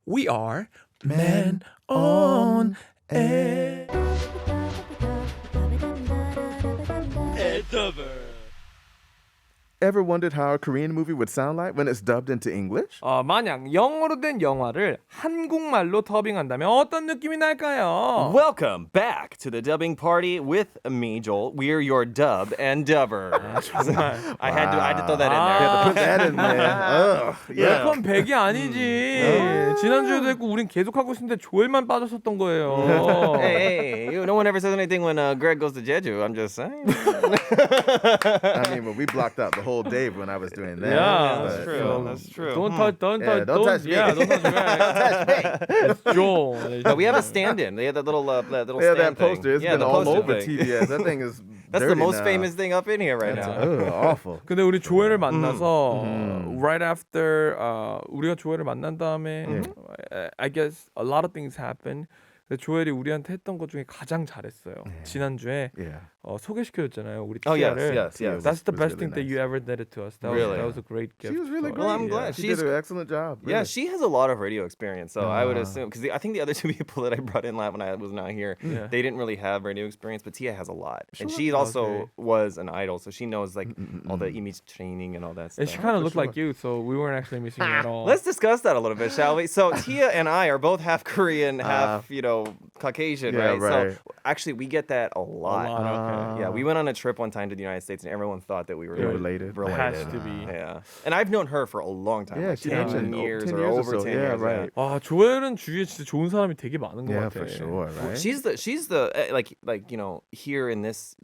We are Men on Air. Ever wondered how a Korean movie would sound like when it's dubbed into English? 만약 영어로 된 영화를 한국말로 더빙한다면 어떤 느낌이 날까요? Welcome back to the dubbing party with me, Joel. We're your Dub and Dubber. I had to throw that in there. Put that in there. Yeah. 래퍼는 100이 아니지. 지난주에도 했고 우린 계속 하고 있었는데 조엘만 빠졌었던 거예요. Hey, no one ever says anything when Greg goes to Jeju. I'm just saying. I mean, well, we blocked out the whole day when I was doing that. Yeah, but, that's true. That's true. Don't touch me. don't touch me. Yeah, don't touch me. It's Joel. But we have a stand-in. They have that little Yeah, stand that poster. It's thing. been the all poster over thing. TBS. That thing is That's the dirty most now. famous thing up in here right now. Awful. 근데 우리 조엘을 만나서 right after 우리가 조엘을 만난 다음에 I guess a lot of things happened. 근데 조엘이 우리한테 했던 것 중에 가장 잘했어요. 지난주에 Yeah. 소개시켜줬잖아요. 우리 Oh, yes, 티아를. yes, yes. That's the was best really thing that nice. you ever did it to us. That Really? was a great gift. She was really for great. us. Well, I'm glad. She She's- did an excellent job. Yeah, really. she has a lot of radio experience, so I would assume because I think the other two people that I brought in when I was not here, Yeah. they didn't really have radio experience, but Tia has a lot, and Sure. she also Okay. was an idol, so she knows like all the image training and all that And stuff. she kind of for looked like you, so we weren't actually missing at all. Let's discuss that a little bit, shall we? So Tia and I are both half Korean, half Caucasian, yeah, right? right. So actually, we get that a lot. okay. Yeah, we went on a trip one time to the United States, and everyone thought that we were You're related. Has to be. Yeah, and I've known her for a long time, Yeah, like she 10 mentioned years 10 or years or over so. 10 Yeah, years. right. 와, 조엘은 주위에 진짜 좋은 사람이 되게 많은 것 Yeah, 같아. for sure, right? She's the like you know here in this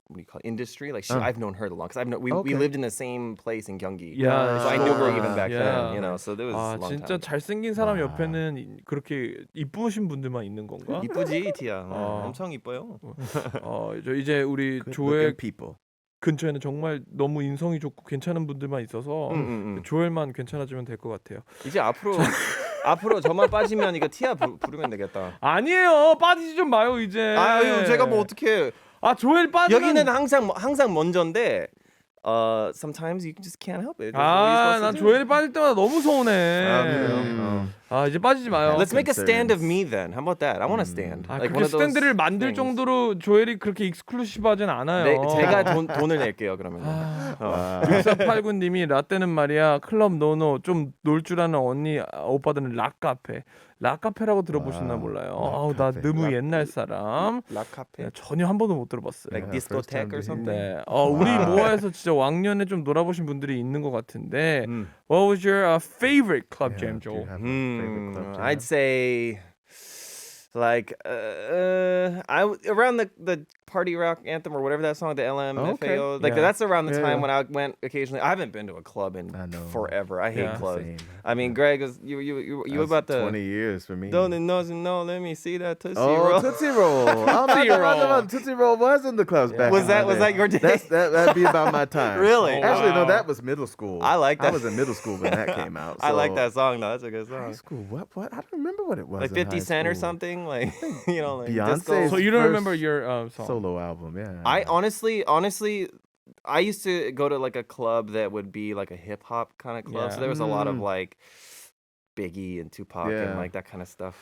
what do you call it, industry like I've known her the longest. We Okay. lived in the same place in Gyeonggi. Yeah, so I knew her sure. even back Yeah. then. You know, so there was 아, a long 진짜 time. 잘생긴 사람 옆에는 그렇게 이쁘신 분들만 있는 건가? 이쁘지 티야. 어. 엄청 이뻐요. 이제 우리 Good 조엘 looking people. 근처에는 정말 너무 인성이 좋고 괜찮은 분들만 있어서 조엘만 괜찮아지면 될 것 같아요. 이제 앞으로 저만 빠지면 이거 티야 부르면 되겠다. 아니에요, 빠지지 좀 마요 이제. 아유 제가 뭐 어떻게 조엘 빠지면 여기는 항상 먼저인데. Sometimes you just can't help it. 난 조엘이 빠질 때마다 너무 서운해. 그래요? 이제 빠지지 마요. Let's make a stand of concerns. me then. How about that? I want to stand. 그렇게 스탠드를 만들 things. 정도로 조엘이 그렇게 익스클루시브하진 않아요. 네, 제가 돈을 낼게요 그러면. 6489님이 라떼는 말이야 클럽 노노 좀 놀 줄 아는 언니 오빠들은 락카페. 락카페라고 들어보셨나 몰라요. 나 락카페. 너무 옛날 사람. 라카페. 전혀 한 번도 못 들어봤어요. Like Yeah, first time discotheque or to something. 네, 우리 모아에서 진짜 왕년에 좀 놀아보신 분들이 있는 것 같은데. What was your favorite club jam, Do you Joel? have a favorite club jam? I'd say like around the party rock anthem or whatever that song, the LMFAO. Okay. Like Yeah. that's around the Yeah, time yeah. when I went occasionally. I haven't been to a club in I know. forever. I hate Yeah. clubs. Same. I mean, Greg, you That's about the 20 years for me. don't know. Let me see that Tootsie Oh, Roll. Tootsie Roll. Tootsie Roll was in the clubs back Was in that- my was day. that your day? That'd be about my time. Really? Actually, no, Wow. that was middle school. I like I that. was in middle school when that came out. I like so- that song though. That's a good High song. school? What? I don't remember what it was. Like in 50 high Cent or school. something, like you know, like Beyonce's disco. So you don't first remember your song? solo album? Yeah. I honestly, I used to go to like a club that would be like a hip hop kind of club. Yeah. So there was a lot of like Biggie and Tupac Yeah. and like that kind of stuff.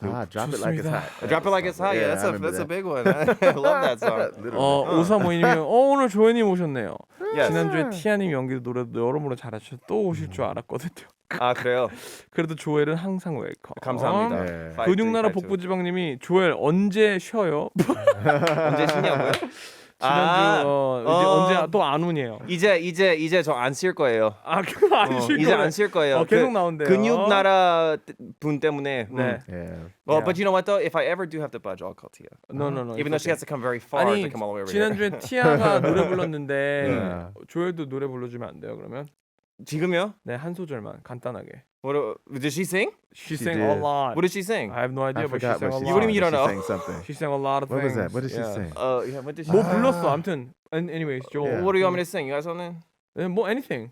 Drop it like it's hot. Drop it like it's hot. Yeah, I that's remember a that. big one. I love that song. Literally. 오사모이님이 오늘 조연님 오셨네요. Yes. 지난주에 티아님 연기도 노래도 여러모로 잘하셔서 또 오실 줄 알았거든요. 아 그래요. 그래도 조엘은 항상 웰컴. 감사합니다. 네. 근육나라 복부지방님이 조엘 언제 쉬어요? 언제 쉬냐고요? 지난주 이제 언제 또 안 오네요. 이제 저 안 쓸 거예요. 그거 안 쉴 이제 거예요. 안 쓸 거예요. 계속 나온대요. 근육 나라 분 때문에. 네. Yeah. Well, but you know what though? If I ever do have to budge, I'll call Tia. No. Even though she has to come very far 아니 to come all the way over here. 지난주에 티아가 노래 불렀는데 Yeah. 조엘도 노래 불러주면 안 돼요? 그러면 지금요? 네, 한 소절만 간단하게. Did she sing? She She sang did. a lot. What did she sing? I have no idea, I but she forgot sang what a she lot. What do you mean you don't know? She sang something. She sang a lot of What was things. that? What did she Yeah. sing? Yeah, what did she 뭐 sing? 불렀어? 아무튼 anyways, Joel. Yeah. What do you want me to sing? You got something? 뭐 anything.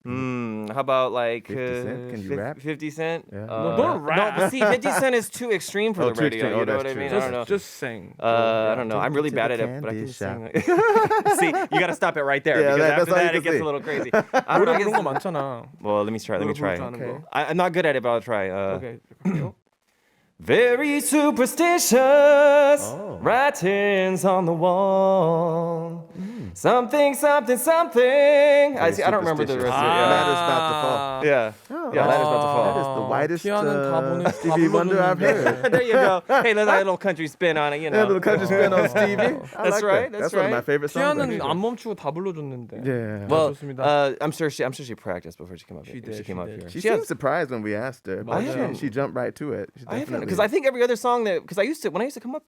How about like 50 Cent? Can you rap? 50 Cent? Yeah. No, don't No, rap. but see, 50 Cent is too extreme for Oh, the too radio. extreme. You Oh, know what that's I mean? true. I don't know. Just sing. I don't know. I'm Take really me to bad the at it, but I candy can shop. sing. See, you got to stop it right there Yeah, because that's after all you that can it gets sing. a little crazy. I don't 노래 know. 부른 거 많잖아. Well, let me try. Let me 노래 try. 부르지 않은 Okay. 거. I'm not good at it, but I'll try. 오케이. 갈게요. Very superstitious Oh. writings on the wall. Something, something, something. I don't remember the rest of it. Ladder's about to fall. Yeah. Oh, Yeah, ladder's about to fall. That is the whitest 피아는 다 보내- 다 Stevie Wonder I've 불러줬는데. heard. There you go. Hey, let's have a little country spin on it, you know. Yeah, little country spin on Stevie. I That's like right, That. that's That's one of my right. favorite songs. 피아는 actually. 안 멈추고 다 불러줬는데. Yeah. Well, 좋습니다. I'm sure she practiced before she came up. She here. did, She came she up did. here. She She seemed has. surprised when we asked her, but 맞아요. she jumped right to it. She I haven't definitely- because I think every other song that because when I used to come up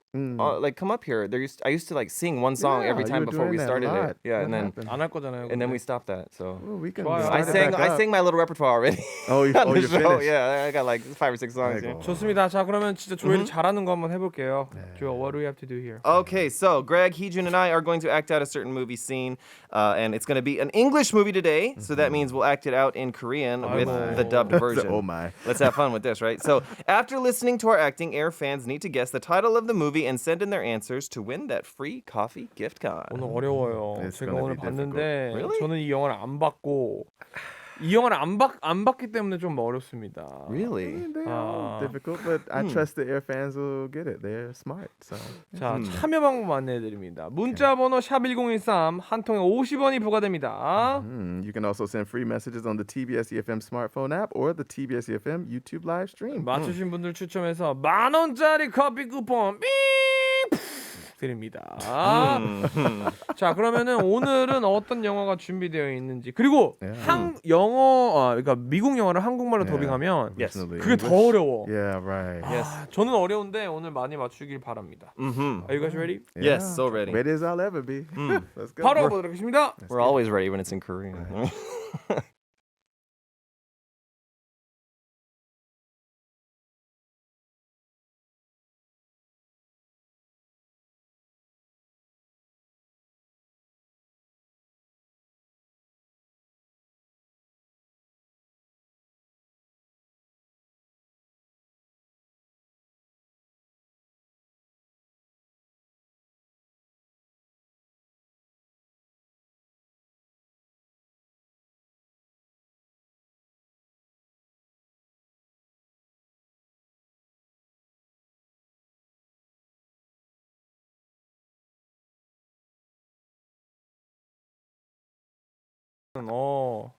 come up here I used to like sing one song Yeah, every you time were before doing we that a started lot. it. Yeah, What and then happened? 안 할 거잖아요. and then 근데. we stopped that. So Well, we can 좋아요. start I it sang back I up. sang my little repertoire already. Oh, you on the you're show. finished. Yeah, I got like 5 or 6 songs. Yeah. 아이고. 좋습니다. 자, 그러면 진짜 조엘이 잘하는 거 한번 해볼게요. 조엘, what do we have to do here? Okay, so Greg, Heejun, and I are going to act out a certain movie scene, and it's going to be an English movie today. So that means we'll act it out in Korean with the dubbed version. Oh my. Let's have fun with this, right? So, after listening to our acting, Air fans need to guess the title of the movie and send in their answers to win that free coffee gift card. 오늘 어려워요. It's 제가 gonna 오늘 be 봤는데 Really? 저는 이 영화를 안 봤고 이 영화를 안 봤기 때문에 좀 어렵습니다. Really? They're all difficult, but I trust the Air fans will get it. They're smart. So 자, 참여 방법 안내해드립니다. 문자번호 샵1013 한 통에 50원이 부과됩니다. you can also send free messages on the TBS eFM smartphone app or the TBS eFM YouTube live stream. 맞추신 분들 추첨해서 10,000원짜리 커피 쿠폰 삥 드립니다. 자, 그러면은 오늘은 어떤 영화가 준비되어 있는지 그리고 그러니까 미국 영화를 한국말로 더빙하면 Yes. Originally 그게 더 English. 어려워. Yeah, right. Yes. 저는 어려운데 오늘 많이 맞추길 바랍니다. Are you guys ready? Yes, so ready. Ready as I'll ever be. Let's go. 바로 가보도록 하겠습니다. We're always ready when it's in Korean.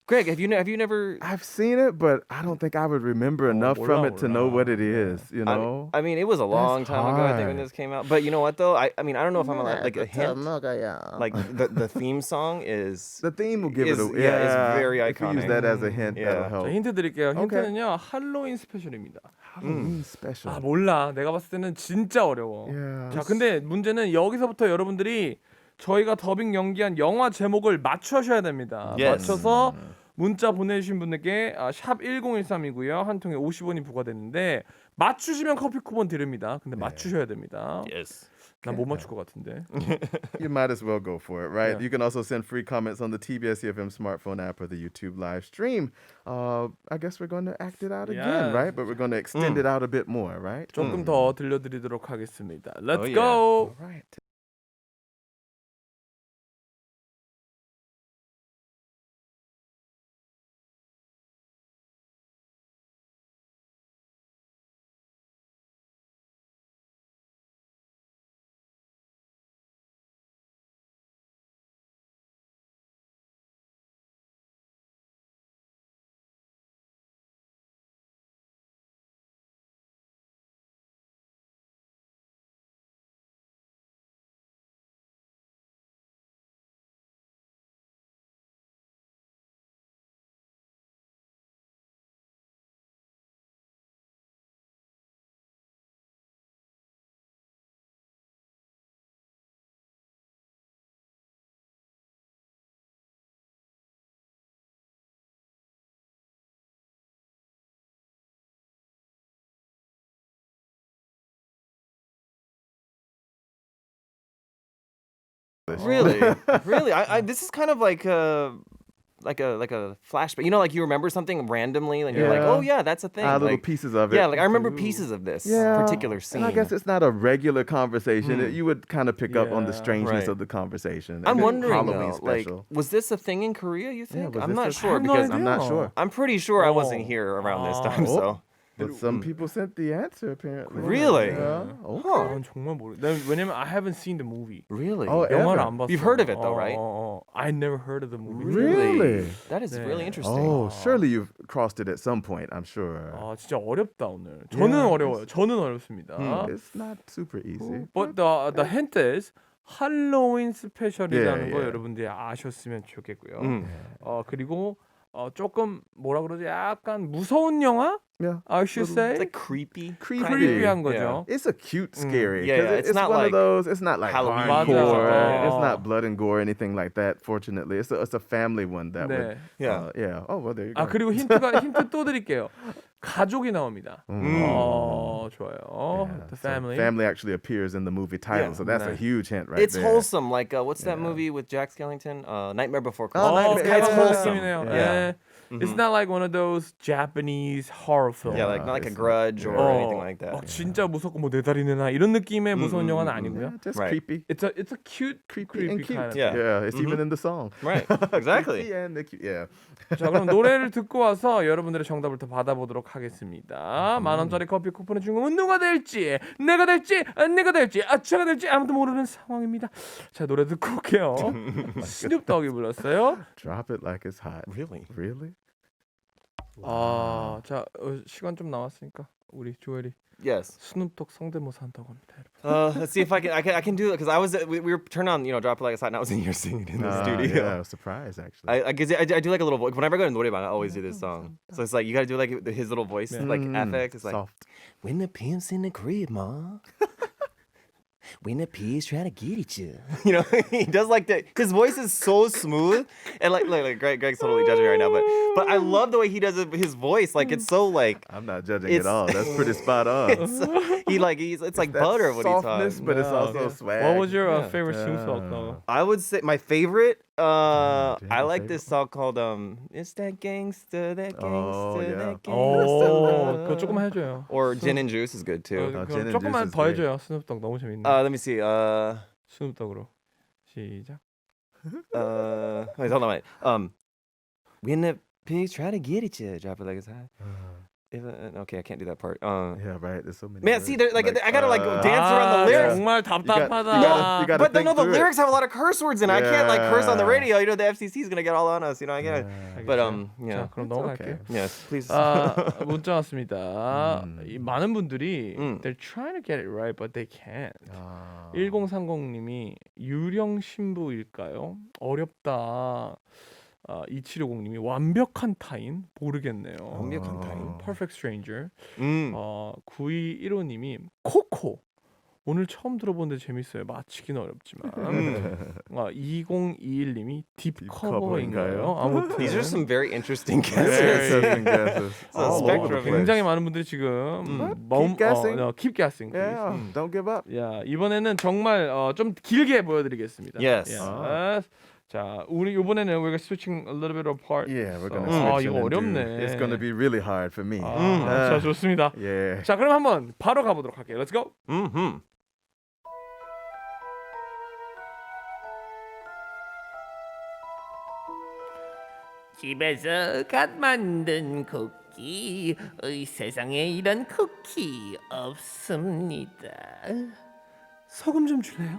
Greg, have you never? I've seen it, but I don't think I would remember enough from it to know what it is. You know. I mean, it was a long time ago. I think when hard. this came out. But you know what though? I mean, I don't know if I'm allowed like a hint. Like the theme song is. The theme will give is- it a yeah, it's very If you use iconic. that as a hint, Yeah. that'll help. 자, 힌트 드릴게요. 오케이. 힌트는요. 할로윈 스페셜입니다. Halloween special. 아, 몰라. 내가 봤을 때는 진짜 어려워. Yeah. 자, 근데 문제는 여기서부터 여러분들이 저희가 더빙 연기한 영화 제목을 맞추셔야 됩니다. Yes. 맞춰서 문자 보내주신 분들께 샵 1013이고요. 한 통에 50원이 부과되는데 맞추시면 커피 쿠폰 드립니다. 근데 맞추셔야 됩니다. Yes. 난 못 맞출 것 같은데. You might as well go for it, right? Yeah. You can also send free comments on the TBS EFM smartphone app or the YouTube live stream. I guess we're going to act it out again, Yeah. right? But we're going to extend it out a bit more, right? 조금 더 들려드리도록 하겠습니다. Let's yeah. go. All right. Really? Really? I this is kind of like like a flashback. You know, like you remember something randomly, and you're like, Yeah. oh yeah, that's a thing. Little Like, pieces of it. yeah, like I remember pieces of this particular scene. And I guess it's not a regular conversation. You would kind of pick up on the Yeah. strangeness Right. of the conversation. I'm And wondering Halloween though, like, special. was this a thing in Korea? You think? was I'm this not a- sure I have no because I'm not sure. I'm pretty sure I wasn't Oh. here around this time. Oh. So But some people sent the answer apparently. Really? Yeah. 난 정말 왜냐면 I haven't seen the movie. really, Oh, 영화를 ever? 안 봤어. You've heard of it though, right? I never heard of the movie. Really? that is 네. really interesting. Oh, surely you've crossed it at some point, I'm sure. 아 진짜 어렵다 오늘. 저는 Yeah. 어려워요. 저는 어렵습니다. It's not super easy. But the hint is 할로윈 스페셜이라는 Yeah, 거 yeah. 여러분들이 아셨으면 좋겠고요. 음. 그리고 조금 뭐라 그러지? 약간 무서운 영화? Yeah. I should say. It's like creepy. creepy한 거죠. It's a cute scary. Yeah, 'cause yeah, it's it's not one like of those. It's not like Halloween. hardcore. 맞아. It's not blood and gore or anything like that. Fortunately, it's a family one that would. 네. Yeah. Yeah. Oh well, there you go. 그리고 힌트 또 드릴게요. 가족이 나옵니다. 좋아요. The So family. family actually appears in the movie title, Yeah. so that's a 네. huge hint right It's there. wholesome. Like what's that movie with Jack Skellington? Nightmare Before Christmas. Nightmare- It's yeah. wholesome. 느낌이네요. Yeah. 네. It's not like one of those Japanese horror films. Yeah, like not like a it's Grudge or anything like that. 막 진짜 무섭고 뭐 내 다리 내놔 이런 느낌의 무서운 영화는 아니고요. Yeah, just Right. creepy. It's a cute, creepy And cute. kind of. Yeah. Yeah, it's even in the song. Right. Exactly. Creepy and the cute. Yeah. 자, 그럼 노래를 듣고 와서 여러분들의 정답을 더 받아보도록 하겠습니다. 10,000원짜리 커피 쿠폰의 주인공은 누가 될지, 내가 될지, 내가 될지, 제가 될지 아무도 모르는 상황입니다. 자, 노래 듣고 올게요. 스눕독이 불렀어요. Drop it like it's hot. Really? Really? 자, 시간 좀 남았으니까 우리 조엘이 Yes. 스눕독 성대모사 한다고 합니다. 여러분. Let's see if I can do it because I was we were turned on Drop It Like It's Hot and I was in here singing in the studio. Yeah, surprise actually. I do like a little voice. Whenever I go to 노래방, I always do this song. So it's like you gotta do like his little voice, like affect. It's like Soft. when the pimp's in the crib, ma. When the pigs try to get at you, you know, he does like that. His voice is so smooth, and like Greg's totally judging me right now, but I love the way he does his voice. Like it's so like I'm not judging It's- at all. That's pretty spot on. it's like That butter when he's softness, talking. but it's Yeah. also swag. What was your Yeah. favorite sing-song? though? I would say my favorite. I like favorite this song called "It's That Gangsta, That Gangsta, Oh, yeah. That Gangsta." 그거 조금만 해줘요. Or Gin and Juice is good too. Gin 그럼 and 조금만 Juice is 더 great. 해줘요. 스눕독 너무 재밌네. Let me see. 스눕독으로 시작. Wait, hold on, wait. When the pigs try to get at you, drop it like it's hot. Okay, I can't do that part. Yeah, right. There's so many. Man, words. see, I gotta dance around the lyrics. 정말 답답하다. you gotta But think the through it. lyrics have a lot of curse words in it. I can't like curse on the Yeah. radio. You know, the FCC is gonna get all on us. You know, I can't. But yeah. 자, 그럼 넘어갈게요. Yes, please. 문자 왔습니다. 이 많은 분들이 음. they're trying to get it right, but they can't. 아. 1030님이 유령 신부일까요? 어렵다. 2750님이 완벽한 타인 모르겠네요. 완벽한 타인. Perfect Stranger. 음. 9215님이 코코. 오늘 처음 들어보는데 재밌어요. 맞히기는 어렵지만. 2021님이 딥커버인가요? 아무튼 These are some very interesting Yeah, guesses. certain guesses. It's a All over spectrum. the place. 굉장히 많은 분들이 지금 Keep guessing. keep guessing. please. Yeah, don't give up. 야, 이번에는 정말 좀 길게 보여드리겠습니다. Yes. Yes. 자, 우리 이번에는 we're switching a little bit apart. Yeah, we're gonna 아, switch 이거 it and do- 어렵네. It's gonna be really hard for me. 자, 좋습니다. Yeah. 자, 그럼 한번 바로 가보도록 할게요. Let's go. Mm-hmm. 집에서 갓 만든 쿠키. 세상에 이런 쿠키 없습니다. 소금 좀 줄래요?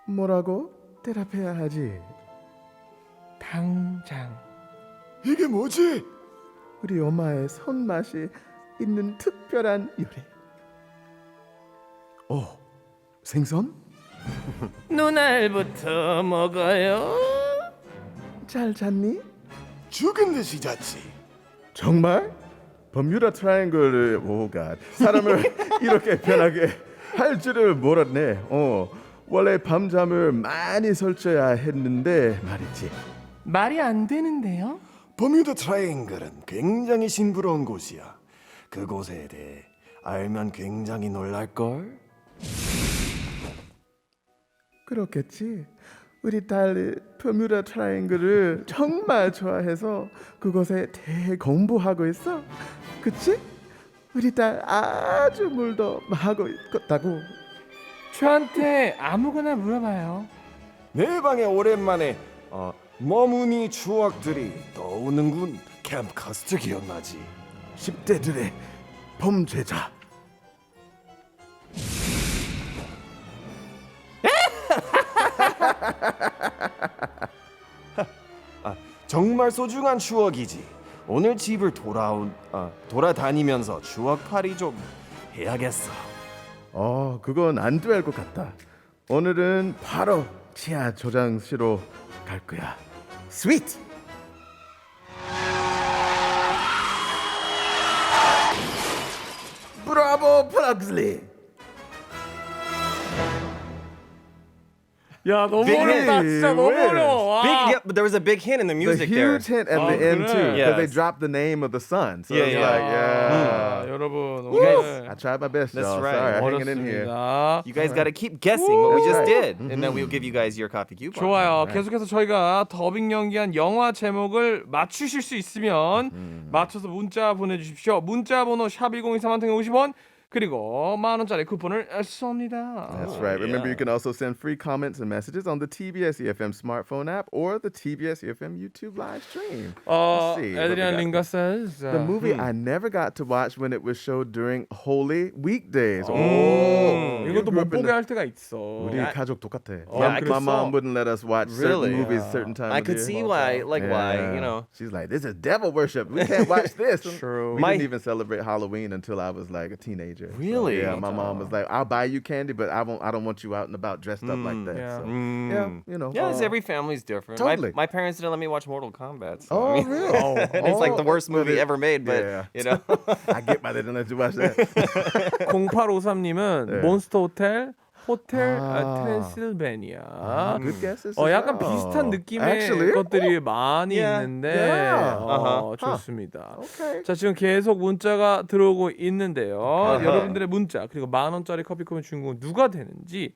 뭐라고? 대답해야 하지. 당장. 이게 뭐지? 우리 엄마의 손맛이 있는 특별한 요리. 생선? 눈알부터 먹어요. 잘 잤니? 죽은 듯이 잤지. 정말? 버뮤다 트라이앵글을 오가 사람을 이렇게 변하게 할 줄을 몰랐네. 원래 밤잠을 많이 설쳐야 했는데 말이지. 말이 안 되는데요? 버뮤다 트라이앵글은 굉장히 싱그러운 곳이야. 그곳에 대해 알면 굉장히 놀랄걸? 그렇겠지. 우리 딸이 버뮤다 트라이앵글을 정말 좋아해서 그곳에 대공부하고 있어. 그치? 우리 딸 아주 물도하고 있다고. 저한테 아무거나 물어봐요. 내 방에 오랜만에 머무니 추억들이 떠오는군. 캠프 카스트 기억나지? 10대들의 범죄자. 정말 소중한 추억이지. 오늘 집을 돌아다니면서 추억팔이 좀 해야겠어. 그건 안 될 것 같다. 오늘은 바로 치아 조장실로 갈 거야. 스위트. 브라보 플럭슬리. 야 너무 Big 어렵다. hit. 진짜 너무 Where? 어려워. Big, 와. yeah, but there was a big hint in the The music there. huge hint at the end too, because they Yes. dropped the name of the son. So Yeah, it's yeah. like, 아, 여러분 guys- I tried my best, That's y'all. right. Sorry, I'm hanging in here. 어렵습니다. You guys got to keep guessing what we just That's right. did, and then we'll give you guys your copy coupon. 좋아요. 계속해서 저희가 더빙 연기한 영화 제목을 맞추실 수 있으면 맞춰서 문자 보내주십시오. 문자 번호 샵1023 1통에 50원 그리고 10,000원짜리 쿠폰을 쏩니다. That's right. Remember, you can also send free comments and messages on the TBS EFM smartphone app or the TBS EFM YouTube live stream. Let's see what we 에드리안 got. 링가 says The movie I never got to watch when it was showed during holy weekdays. 이것도 못 보게 할 때가 있어. 우리 가족 똑같아. 야, my 그랬어? mom wouldn't let us watch Really? certain movies certain time I of could the see year. why, why, you know. She's like, this is devil worship. We can't watch this. True. We My- didn't even celebrate Halloween until I was like a teenager. So, Really? yeah, my mom was like, I'll buy you candy, but I don't want you out and about dressed up like that. Yeah. So, yeah, you know. Yeah, every family's different. Totally. My parents didn't let me watch Mortal Kombat. So, Oh, I mean, really? and it's like the worst movie ever made, but Yeah. you know. I get why they didn't let you watch that. 0853님은 네. 몬스터 호텔 아. 트랜실베니아. Good guesses. 약간 as well. 비슷한 느낌의 Actually? 것들이 많이 Yeah. 있는데 Yeah. 좋습니다. Okay. 자 지금 계속 문자가 들어오고 있는데요. 여러분들의 문자 그리고 10,000원짜리 커피 쿠폰 주인공은 누가 되는지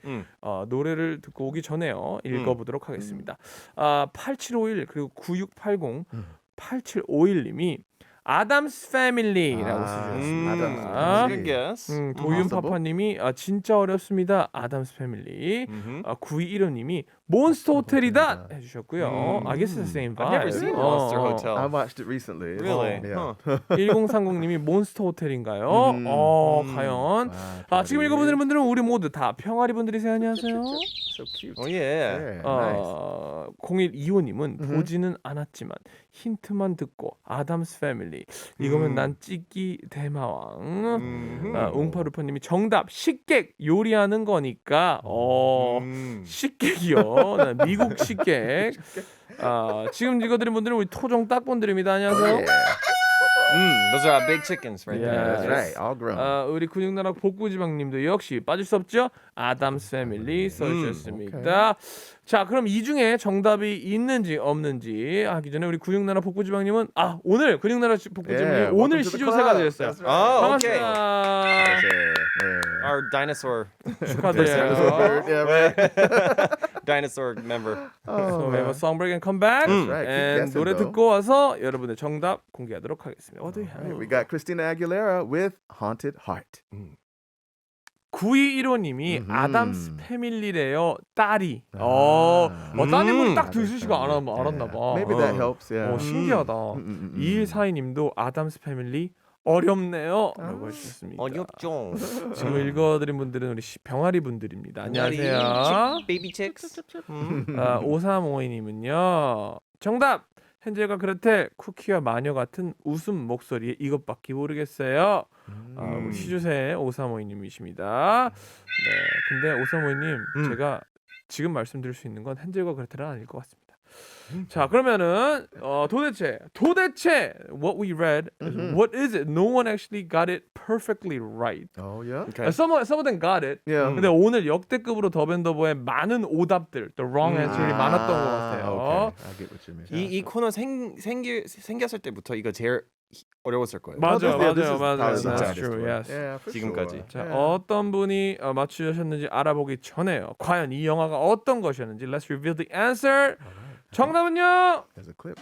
노래를 듣고 오기 전에요. 읽어보도록 하겠습니다. 8751 그리고 9680 8751님이 아담스 패밀리라고 쓰셨습니다. 아담스 Good guess. 도윤파파님이 진짜 어렵습니다. 아담스 패밀리. 9215님이 몬스터 호텔이다 해주셨고요. I guess it's the same vibe. I've never seen Monster Hotel. I watched it recently. Really? Yeah. 1030님이 몬스터 호텔인가요? 과연. 지금 읽어보는 분들은 우리 모두 다 평화리 분들이세요. 안녕하세요. So cute. Oh yeah. Yeah, nice. 0125님은 보지는 않았지만 힌트만 듣고 아담스 패밀리 이거면 난 찌끼 대마왕. 웅파루파님이 정답 식객 요리하는 거니까 식객이요. 난 미국 식객. 지금 읽어드린 분들은 우리 토종 딱본들입니다. 안녕하세요. Those are our big chickens right there. That's right. All grown. 우리 근육나라 복구지방님도 역시 빠질 수 없죠. 아담스 패밀리 써주셨습니다. 자, 그럼 이 중에 정답이 있는지 없는지 하기 전에 우리 근육나라 복구지방님은 오늘 근육나라 복구지방님 Yeah, 오늘 welcome to the 시조새가 club. 되셨어요. That's right. Oh, okay. 반갑습니다. Yeah. Our dinosaur 축하드려요. Yeah, right. dinosaur member. So we have a song break and come back. right. Keep And guessing, 노래 though. 듣고 와서 여러분의 정답 공개하도록 하겠습니다. What do you have? We got Christina Aguilera with Haunted Heart. 9215님이 아담스 패밀리래요. 딸이. 따님은 딱 들으시고 알았나 봐. Maybe that helps. Yeah. 신기하다. 2142님도 아담스 패밀리 어렵네요. 라고 해주셨습니다. 어렵죠. 지금 읽어드린 분들은 우리 병아리 분들입니다. 안녕하세요. Baby chicks. 5352님은요. 정답! 헨젤과 그레텔 쿠키와 마녀 같은 웃음 목소리에 이것밖에 모르겠어요. 우리 시주세 5352님이십니다. 네, 근데 5352님 제가 지금 말씀드릴 수 있는 건 헨젤과 그레텔은 아닐 것 같습니다. 자, 그러면은 도대체 what we read what is it? No one actually got it perfectly right. Oh yeah. Okay. Some of them got it. Yeah. 근데 오늘 역대급으로 더밴더버의 많은 오답들, the wrong answer이 많았던 것 같아요. Okay. I get what you mean. 이 코너 생겼을 때부터 이거 제일 어려웠을 거예요. 맞아요, Yeah, this is 맞아요. probably the That's hardest true. one. Yes. Yeah, for 지금까지. sure. 자, Yeah. 어떤 분이 맞추셨는지 알아보기 전에요. 과연 이 영화가 어떤 것이었는지 Let's reveal the answer. 정답은요? There's a clip.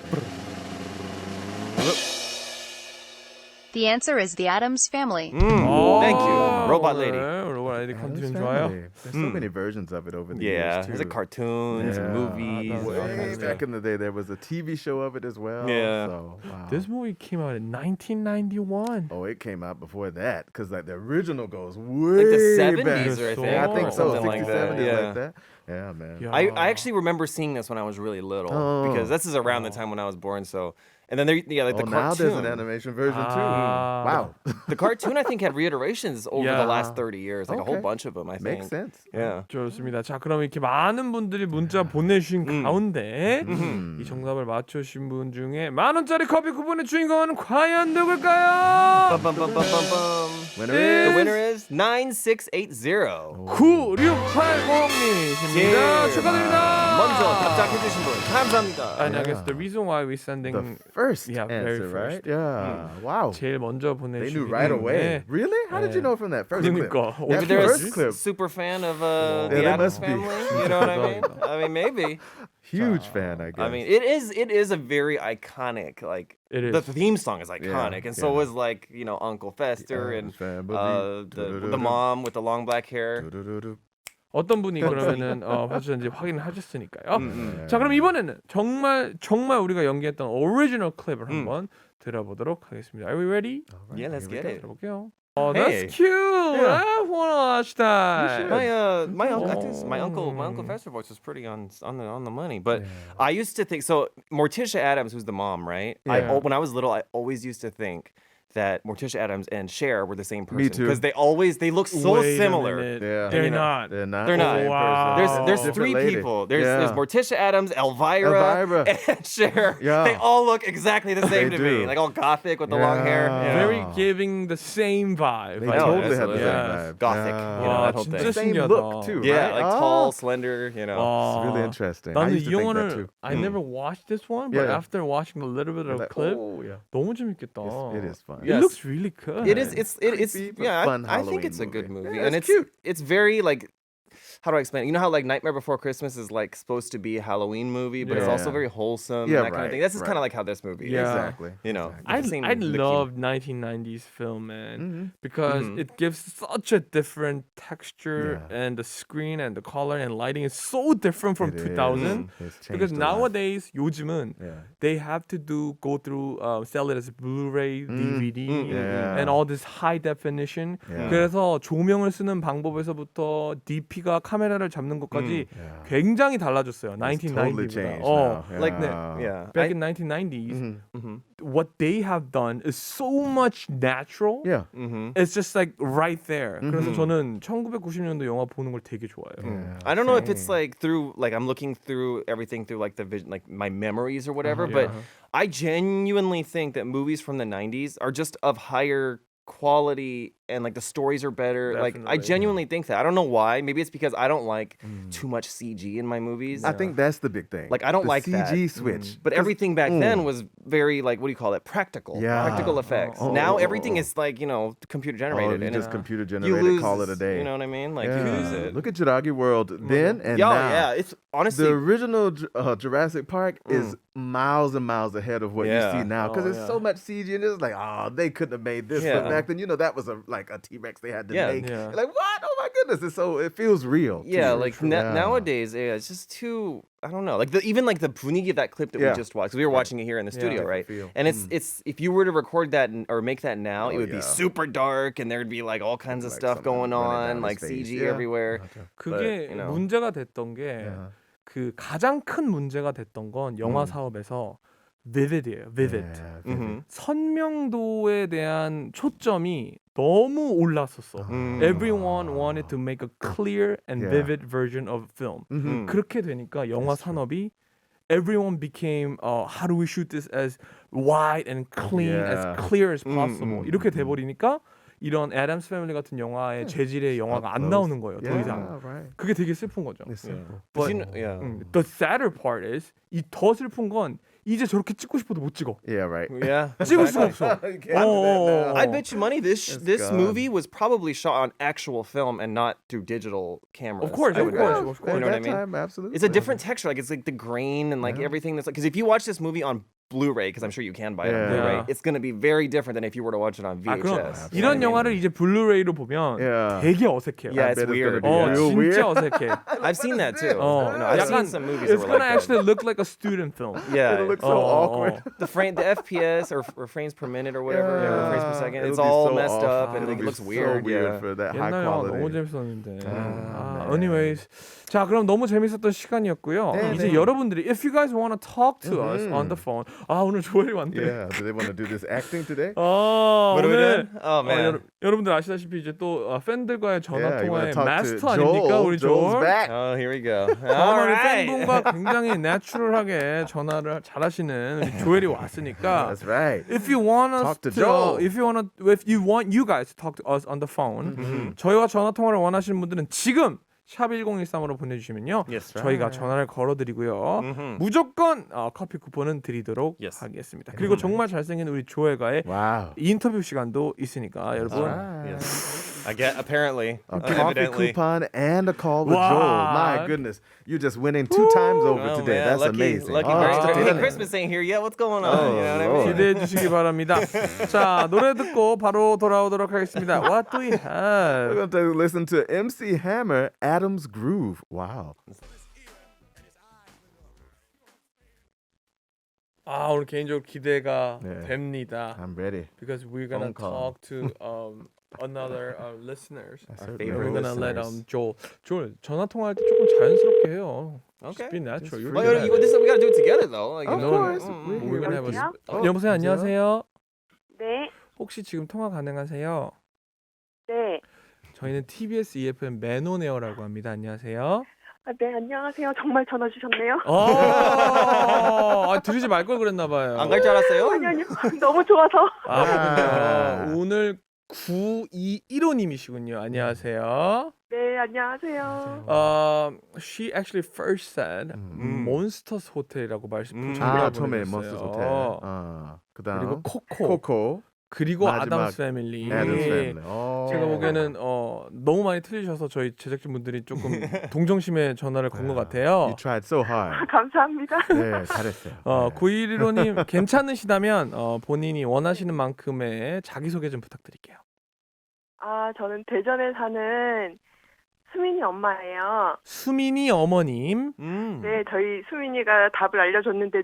The answer is The Addams Family. Thank you. Robot Lady. 로봇 레이디 Addams 컨텐츠 좋아요. Family. There's so many versions of it over the Yeah, years too. there's like cartoons, Yeah. movies. Way back in the day, there was a TV show of it as well. Yeah. So, wow. This movie came out in 1991. Oh, it came out before that because like the original goes way Like the back. 70s, or I think, Yeah, I think or so. something like 60s, that. 70s, Yeah. like that. Yeah, man. Yeah. I actually remember seeing this when I was really little because this is around the time when I was born. So, and then there, like the Now there's an cartoon. animation version too. Ah. Wow. The cartoon I think had reiterations over Yeah. the last 30 years, like a whole Okay. bunch of them. I think. Makes sense. Yeah. 좋습니다. 자, 그럼 이렇게 많은 분들이 문자 보내주신 가운데 이 정답을 맞추신 분 중에 10,000원짜리 커피 쿠폰의 주인공은 과연 누굴까요? Bum, bum, bum, bum, bum, bum. Winner The is winner is 9680. 9680님이십니다. 축하드립니다. 먼저 답장해 주신 분 감사합니다. And I guess the reason why we sending the first Yeah, very answer, right? first. Yeah. Wow. 제일 먼저 They 보내주신 knew right away. Really? How did you know from that first clip? 그러니까 That Maybe they're a first clip. super fan of the they Addams must be. Family. You know what I mean? I mean, maybe. Huge fan, I guess. I mean, it is a very iconic like. It is. The theme song is iconic, and so yeah. is like Uncle Fester and Family. the mom with the long black hair. Do-do-do-do. 어떤 분이 그러면은 봐주셨는지 확인을 하셨으니까요. 자, 그럼 이번에는 정말 우리가 연기했던 오리지널 클립을 한번 들어보도록 하겠습니다. Are we ready? Yeah, let's get it. 들어볼게요. Hey. That's cute. I wanna watch that. My uncle, I think my uncle Fester voice was pretty on the money. But I used to think so. Morticia Addams, who's the mom, right? Yeah. When I was little, I always used to think that Morticia Addams and Cher were the same person. Me too. Because they look so Wait a similar. minute. Yeah. They're You know, not. They're not. They're not. the same Wow. person. There's Different three lady. people. There's Yeah. Morticia Addams, Elvira, and Cher. Yeah. They all look exactly the same They to me. do. Like all gothic with the long hair. Yeah. you know. Very giving the same vibe. They Yeah, totally have the absolutely. same Yes. vibe. Gothic, Yeah. you know, that whole 진짜 thing. Same 신기하다. look too. Yeah, right? like tall, slender, you know. 와. It's really interesting. I 나는 used 이 to think that 영화를 too. I never watched this one, but Yeah. after watching a little bit of Like, clip, oh, yeah. 너무 재밌겠다. It is fun. It Yes. looks really good. It is. It's Creepy, but yeah. fun I think Halloween it's a good movie. movie, Yeah, and it's it's cute. It's very like. How do I explain it? You know how like Nightmare Before Christmas is like supposed to be a Halloween movie, but it's Yeah. also very wholesome Yeah, and that kind of right, thing. This is right. kind of like how this movie Yeah. is. Exactly. You know, I the same I Mickey. love 1990s film, man, Mm-hmm. because it gives such a different texture, Yeah. and the screen and the color and lighting is so different from It is. 2000. It's Because changed a lot. nowadays, 요즘은 Yeah. they have to go through sell it as Blu-ray, DVD, Yeah. and all this high definition. Yeah. 그래서 조명을 쓰는 방법에서부터 DP가 카메라를 잡는 것까지 Yeah. 굉장히 달라졌어요. It's totally 1990보다. changed now. Like Yeah. yeah, Back I- in 1990s, what they have done is so much natural. Yeah. It's just like right there. 그래서 저는 1990년도 영화 보는 걸 되게 좋아해요. I don't know if it's like through like I'm looking through everything through like the vision, like my memories or whatever, but I genuinely think that movies from the 90s are just of higher quality and like the stories are better. Like I Definitely, genuinely think that. I don't know why. Maybe it's because I don't like too much CG in my movies. I think that's the big thing. Like, I don't the like CG that. switch. But 'Cause- everything back then was very like what do you call it? Practical. Yeah. Practical effects. Now everything is like, computer Oh, generated. you and just it's- computer you generated, lose, call it a day. You know what I mean? Like you Yeah. lose it. Look at Juragi World then and Yeah, now. yeah. It's honestly The original Jurassic Park is miles and miles ahead of what Yeah. you see now because Oh, it's yeah. so much CG and it's like, oh, they couldn't have made this. Yeah. But back then, that was like a T-Rex they had to Yeah. make. Yeah. Like, what? Oh my goodness! It's so it feels real. yeah, too. like Yeah. nowadays, yeah, it's just too. I don't know. Like even like the punigi of that clip that Yeah. we just watched. 'Cause we were watching it here in the studio, different right? feel. And it's if you were to record that or make that now, it would be yeah. super dark and there'd be like all kinds of Like stuff something going running down on, his like face. CG Yeah. everywhere. 그게 you know. 문제가 됐던 게 그 가장 큰 문제가 됐던 건 영화 사업에서 vivid이에요. vivid. Yeah, Mm-hmm. 선명도에 대한 초점이 너무 올랐었어. Everyone wanted to make a clear and Yeah. vivid version of film. 그렇게 되니까 영화 산업이 everyone became how do we shoot this as wide and clean as Yeah. clear as possible. 이렇게 돼 버리니까 이런 애덤스 패밀리 같은 영화의 재질의 영화가 안 나오는 거예요. 더 Yeah, 이상. right. 그게 되게 슬픈 거죠. It's simple. But But you know, yeah. The sadder part is 이 더 슬픈 건 이제 저렇게 찍고 싶어도 못 찍어. Yeah, right. Yeah. 찍을 수가 없어. You can't do that now. I bet you money this gone. movie was probably shot on actual film and not through digital cameras. Of course, I of would course, imagine. of course. You know what I At mean? that time, absolutely. It's a different texture. Like it's like the grain and like everything that's like. Because if you watch this movie on Blu-ray, because I'm sure you can buy it on Yeah. Blu-ray, Yeah. it's gonna be very different than if you were to watch it on 아, 그럼 VHS. 이런 영화를 이제 블루레이로 보면 Yeah. 되게 어색해요. Yeah, I it's bet weird. gonna be real weird. 진짜 어색해. I've seen that too. 어, You know, I've 약간 seen some movies that it's were gonna like actually look like a student film. that. Yeah. It'll look so awkward. The FPS or frames per minute or whatever, or frames per second, It'll it's be all so messed off. up and It'll it be looks so weird. Yeah. for that high 옛날 영화 너무 quality. 재밌었는데. man. Anyways, 자 그럼 너무 재밌었던 시간이었고요. 네, 이제 네. 여러분들이 if you guys want to talk to us on the phone, 아 오늘 조엘이 왔네. Yeah, do they want to do this acting today? 아 What are we 오늘 doing? Oh man. 여러분들 아시다시피 이제 또 팬들과의 전화 Yeah, you 통화의 want to talk 마스터 to 아닙니까 Joel? 우리 Joel's 조엘? back. Oh, here we go. All 정말 right. 팬분과 굉장히 내추럴하게 전화를 잘하시는 우리 조엘이 왔으니까. That's right. If you want us Talk to Joel. if you want you guys to talk to us on the phone, 저희와 전화 통화를 원하시는 분들은 지금 샵 1013으로 보내주시면요. Yes, right. 저희가 전화를 걸어드리고요. 무조건 커피 쿠폰은 드리도록 Yes. 하겠습니다. 그리고 정말 잘생긴 우리 조엘과의 Wow. 인터뷰 시간도 있으니까 여러분. Yes. I get apparently. A coffee Evidently. coupon and a call with Wow. Joel. My goodness. You're just winning 2 times over Oh, today. man. That's lucky, amazing. Lucky Oh, Mary. 진짜 Hey, 대단해. Christmas ain't here yet. What's going on? Oh, you know what I Lord. mean? 기대해 주시기 바랍니다. 자 노래 듣고 바로 돌아오도록 하겠습니다. What do we We're have? going to listen to MC Hammer, Adam's Groove. Wow. 아 오늘 개인적으로 기대가 네. 됩니다. I'm ready. Because we're gonna Phone call. talk to another listeners. Certainly. We're gonna let listeners. Joel 전화 통화할 때 조금 자연스럽게 해요. Okay. Just be natural. You're Well, good at Well, it. we gotta do it together though. Like, Of you know, course. We're gonna have a 여보세요? 여보세요 안녕하세요. 네, 혹시 지금 통화 가능하세요? 네. 저희는 TBS eFM 맨온에어라고 합니다. 안녕하세요. 아, 네, 안녕하세요. 정말 전화 주셨네요. 들으지 말 걸 그랬나 봐요. 안 갈 줄 알았어요? 아니요. 너무 좋아서. 그렇군요. 오늘 9215님이시군요. 안녕하세요. 네, 안녕하세요. She actually first said 몬스터스 호텔이라고 아, 처음에 보내주셨어요. 몬스터 호텔. 그다음 그리고 코코. 코코. 그리고 마지막 아담스 패밀리. Adam's Family. 제가 보기에는 너무 많이 틀리셔서 저희 제작진분들이 조금 동정심에 전화를 건 것 같아요. You tried so hard. 감사합니다. 네, 잘했어요. 9115님 괜찮으시다면 본인이 원하시는 만큼의 자기소개 좀 부탁드릴게요. 아, 저는 대전에 사는 수민이 엄마예요. 수민이 어머님. 네, 저희 수민이가 답을 알려줬는데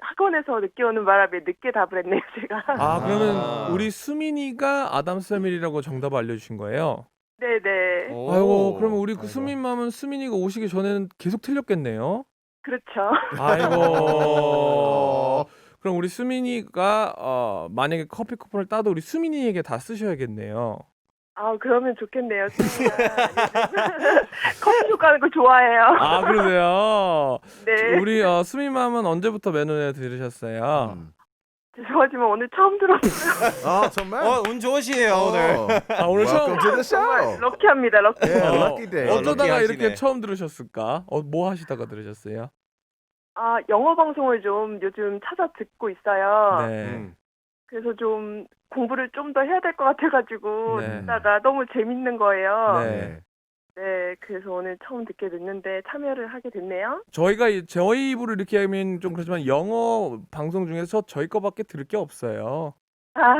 학원에서 늦게 오는 바람에 늦게 답을 했네요, 제가. 그러면 우리 수민이가 아담스 패밀리라고 정답을 알려주신 거예요? 네네. 아이고 그러면 우리 그 수민맘은 수민이가 오시기 전에는 계속 틀렸겠네요. 그렇죠. 아이고. 그럼 우리 수민이가 만약에 커피 쿠폰을 따도 우리 수민이에게 다 쓰셔야겠네요. 아, 그러면 좋겠네요. 수민이가 커피 숍 가는 거 좋아해요. 그러세요? 네. 우리 수민맘은 언제부터 맨온에 들으셨어요? 죄송하지만 오늘 처음 들었어요. 정말? 운 좋으시네요 오늘. 오늘 Welcome to the show. 럭키합니다, 럭키. Yeah, lucky day. 어쩌다가 럭키하시네. 이렇게 처음 들으셨을까? 뭐 하시다가 들으셨어요? 아, 영어 방송을 좀 요즘 찾아 듣고 있어요. 네. 그래서 좀 공부를 좀 더 해야 될 것 같아가지고 네. 듣다가 너무 재밌는 거예요. 네. 네, 그래서 오늘 처음 듣게 됐는데 참여를 하게 됐네요. 저희가 저희 입으로 이렇게 하면 좀 그렇지만 영어 방송 중에서 저희 거밖에 들을 게 없어요. 아,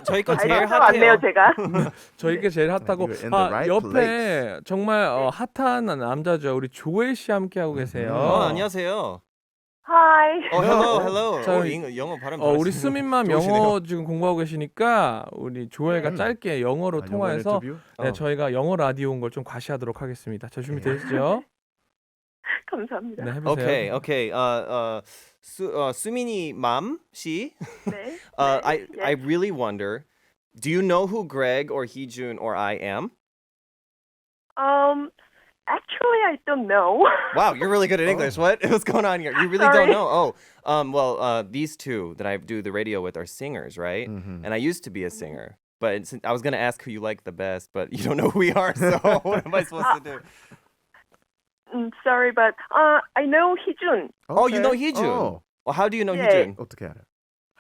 저희 거 제일 알고 왔네요, 핫해요. 제가. 저희게 제일 핫하고 You're in the right 옆에 place. 정말 핫한 남자죠. 우리 조엘 씨 함께 하고 계세요. 안녕하세요. 하이. hello. 자, 영어 발음. 우리 수민맘 영어 지금 공부하고 계시니까 우리 조엘가 짧게 영어로 통화해서 인터뷰? 네, 저희가 영어 라디오 온 걸 좀 과시하도록 하겠습니다. 자, 준비되시죠? 감사합니다. 네, 해보세요. Okay. 수민이 맘 씨. 네. I really wonder, do you know who Greg or Heejun or I am? Actually, I don't know. Wow, you're really good at English. What's going on here? You really Sorry. don't know? These two that I do the radio with are singers, right? And I used to be a singer. But I was going to ask who you like the best, but you don't know who we are, so what am I supposed to do? Sorry, but I know Heejun. Oh, you know Heejun? How do you know 예. Hyejin? 어떻게 알아?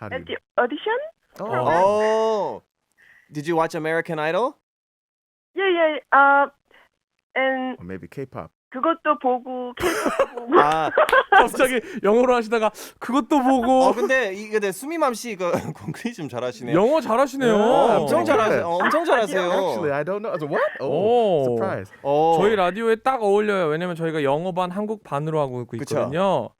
How do At you? the audition? Oh. Did you watch American Idol? 예. And Or maybe K-pop. 그것도 보고 K-pop 보고. 아, 갑자기 영어로 하시다가 그것도 보고 근데 근데 수미맘 씨 이거 공부리 좀 잘하시네요. 영어 잘하시네요. 엄청 잘하세요. 엄청 잘하세요. Actually, I don't know. What? 오. Surprise. 저희 라디오에 딱 어울려요. 왜냐면 저희가 영어 반 한국 반으로 하고 있거든요.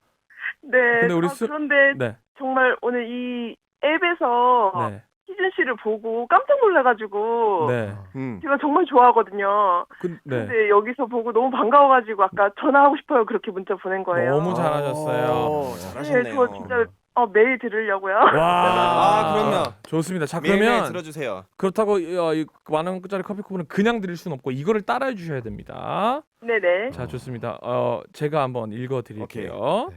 네. 근데 우리 그런데 네. 정말 오늘 이 앱에서 네. 희준 씨를 보고 깜짝 놀라가지고 네. 제가 정말 좋아하거든요. 네. 근데 여기서 보고 너무 반가워가지고 아까 전화하고 싶어요. 그렇게 문자 보낸 거예요. 너무 잘하셨어요. 네, 잘하셨네요. 저 진짜 매일 들으려고요. 와. 그럼요. 좋습니다. 자, 매일매일 그러면 들어주세요. 그렇다고 이 많은 짜리 커피 쿠폰은 그냥 드릴 수는 없고 이거를 따라해 주셔야 됩니다. 네네. 자, 좋습니다. 제가 한번 읽어 드릴게요.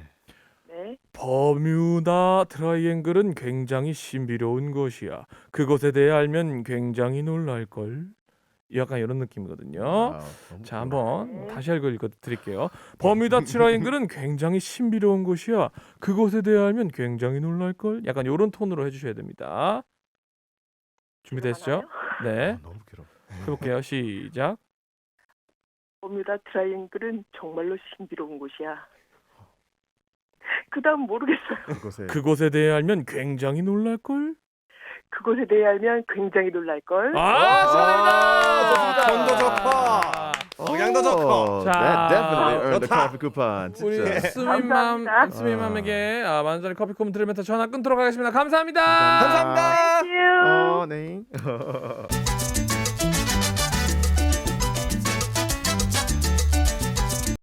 네. 버뮤다 트라이앵글은 굉장히 신비로운 곳이야. 그곳에 대해 알면 굉장히 놀랄 걸. 약간 이런 느낌이거든요. 자, 한번 다시 읽어 드릴게요. 버뮤다 트라이앵글은 굉장히 신비로운 곳이야. 그곳에 대해 알면 굉장히 놀랄 걸. 약간 이런 톤으로 해주셔야 됩니다. 준비됐죠? 네. 너무 길어. 해볼게요. 시작. 버뮤다 트라이앵글은 정말로 신비로운 곳이야. 그다음 모르겠어요. 그곳에 대해 알면 굉장히 놀랄 걸. 그곳에 대해 알면 굉장히 놀랄 걸. 좋습니다. 톤도 좋고 영양도 좋고. 자, That definitely earned the 좋다. coffee coupon. 우리 진짜. 스미맘 스미맘에게 만원짜리 커피 쿠폰 드리면서 전화 끊도록 하겠습니다. 감사합니다. 감사합니다. Thank you. 네.